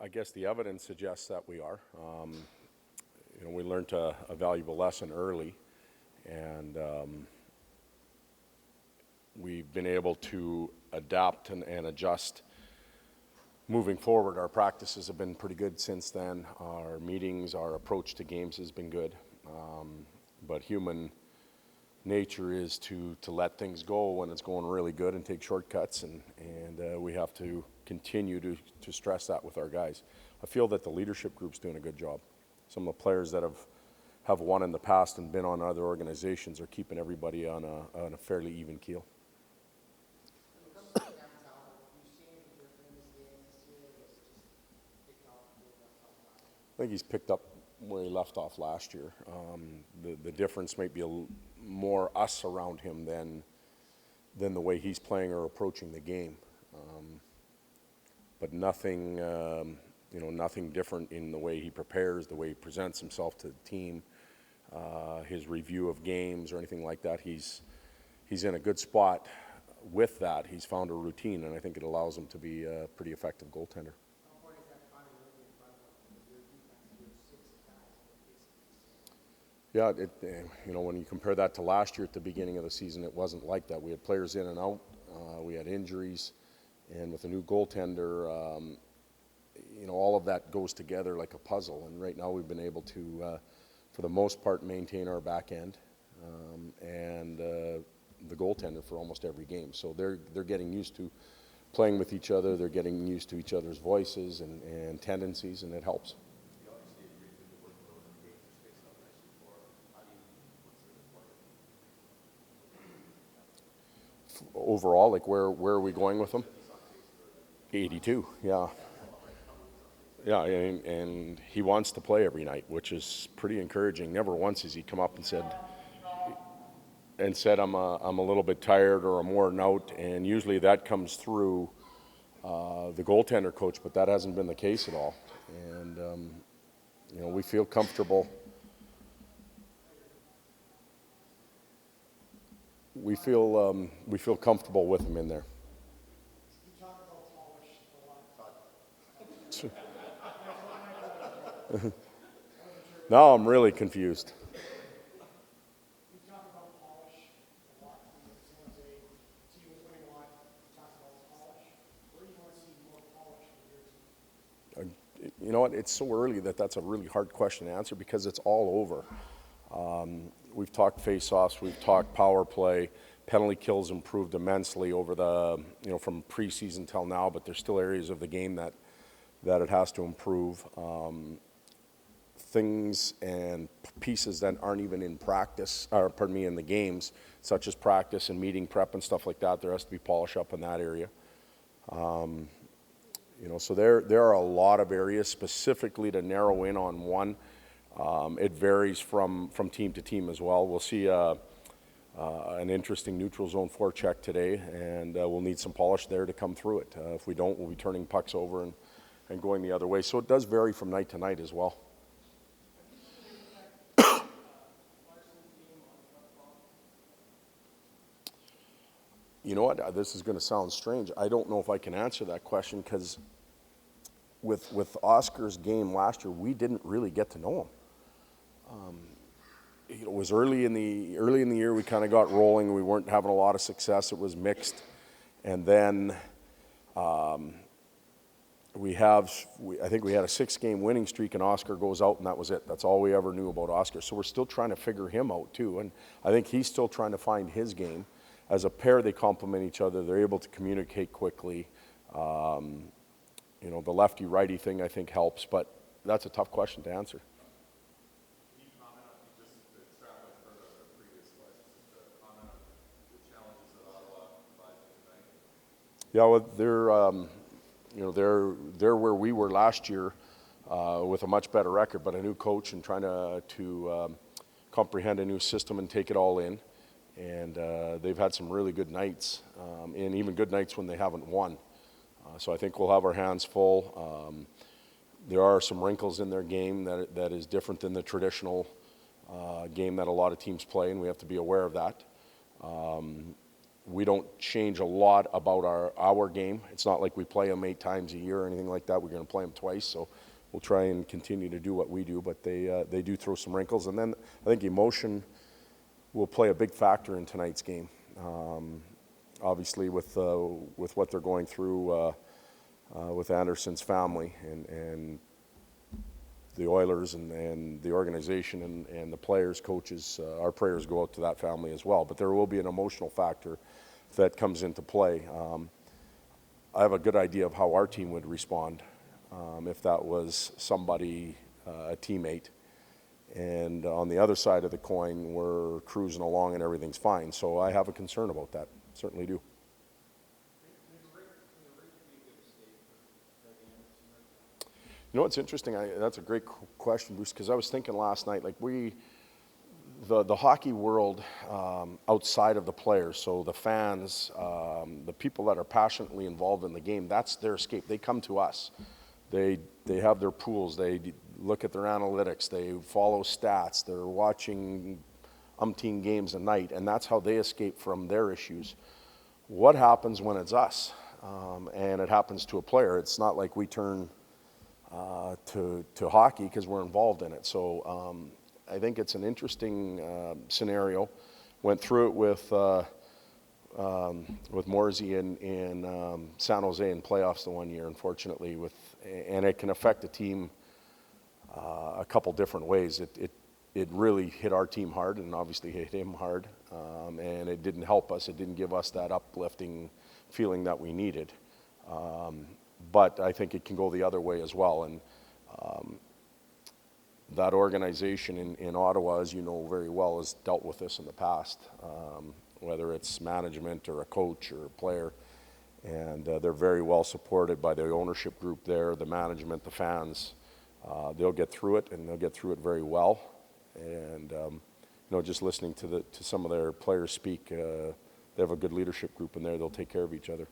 I guess the evidence suggests that we are. We learned a valuable lesson early, and we've been able to adapt and adjust moving forward. Our practices have been pretty good since then. Our meetings, our approach to games has been good. But human nature is to let things go when it's going really good and take shortcuts, and we have to continue to stress that with our guys. I feel that the leadership group's doing a good job. Some of the players that have won in the past and been on other organizations are keeping everybody on a fairly even keel. I think he's picked up where he left off last year. The difference might be more us around him than the way he's playing or approaching the game. But nothing, nothing different in the way he prepares, the way he presents himself to the team, his review of games or anything like that. He's in a good spot with that. He's found a routine, and I think it allows him to be a pretty effective goaltender. Yeah, when you compare that to last year at the beginning of the season, it wasn't like that. We had players in and out, we had injuries, and with a new goaltender, all of that goes together like a puzzle. And right now we've been able to, for the most part, maintain our back end and the goaltender for almost every game. So they're getting used to playing with each other. They're getting used to each other's voices and tendencies, and it helps. Overall, like where are we going with them? 82, yeah. Yeah, and he wants to play every night, which is pretty encouraging. Never once has he come up and said I'm a little bit tired or I'm worn out, and usually that comes through the goaltender coach, but that hasn't been the case at all. And we feel comfortable. We feel comfortable with him in there. You talk about polish a lot. Now I'm really confused. You talk about polish a lot. San Jose team was winning a lot. You talk about polish. Where do you want to see more polish in your team? You know what? It's so early that's a really hard question to answer because it's all over. We've talked face-offs, we've talked power play, penalty kills improved immensely over the, from preseason till now, but there's still areas of the game that it has to improve. Things and pieces that aren't even in practice, in the games, such as practice and meeting prep and stuff like that, there has to be polish up in that area. So there are a lot of areas specifically to narrow in on one. It varies from team to team as well. We'll see an interesting neutral zone forecheck today, and we'll need some polish there to come through it. If we don't, we'll be turning pucks over and going the other way. So it does vary from night to night as well. You know what? This is going to sound strange. I don't know if I can answer that question because with Oscar's game last year, we didn't really get to know him. It was early in the year we kind of got rolling. We weren't having a lot of success. It was mixed, and then I think we had a 6-game winning streak, and Oscar goes out, and that was it. That's all we ever knew about Oscar. So we're still trying to figure him out too, and I think he's still trying to find his game. As a pair, they complement each other. They're able to communicate quickly. The lefty-righty thing I think helps, but that's a tough question to answer. Yeah, well, they're where we were last year with a much better record, but a new coach and trying to comprehend a new system and take it all in. And they've had some really good nights, and even good nights when they haven't won. So I think we'll have our hands full. There are some wrinkles in their game that is different than the traditional game that a lot of teams play, and we have to be aware of that. we don't change a lot about our game. It's not like we play them 8 times a year or anything like that. We're going to play them twice, so we'll try and continue to do what we do. But they do throw some wrinkles, and then I think emotion will play a big factor in tonight's game. Obviously, with what they're going through with Anderson's family and the Oilers and the organization and the players, coaches, our prayers go out to that family as well. But there will be an emotional factor that comes into play. I have a good idea of how our team would respond if that was somebody, a teammate. And on the other side of the coin, we're cruising along and everything's fine. So I have a concern about that, certainly do. You know, it's interesting. That's a great question, Bruce, because I was thinking last night, like the hockey world outside of the players, so the fans, the people that are passionately involved in the game, that's their escape. They come to us. They have their pools. They look at their analytics. They follow stats. They're watching umpteen games a night, and that's how they escape from their issues. What happens when it's us and it happens to a player? It's not like we turn to hockey because we're involved in it. So I think it's an interesting scenario. Went through it with Morsey in San Jose in playoffs the one year, unfortunately, and it can affect a team a couple different ways. It really hit our team hard, and obviously hit him hard, and it didn't help us. It didn't give us that uplifting feeling that we needed. But I think it can go the other way as well. And that organization in Ottawa, as you know very well, has dealt with this in the past, whether it's management or a coach or a player. And they're very well supported by the ownership group there, the management, the fans. They'll get through it, and they'll get through it very well. And you know, just listening to some of their players speak, they have a good leadership group in there. They'll take care of each other.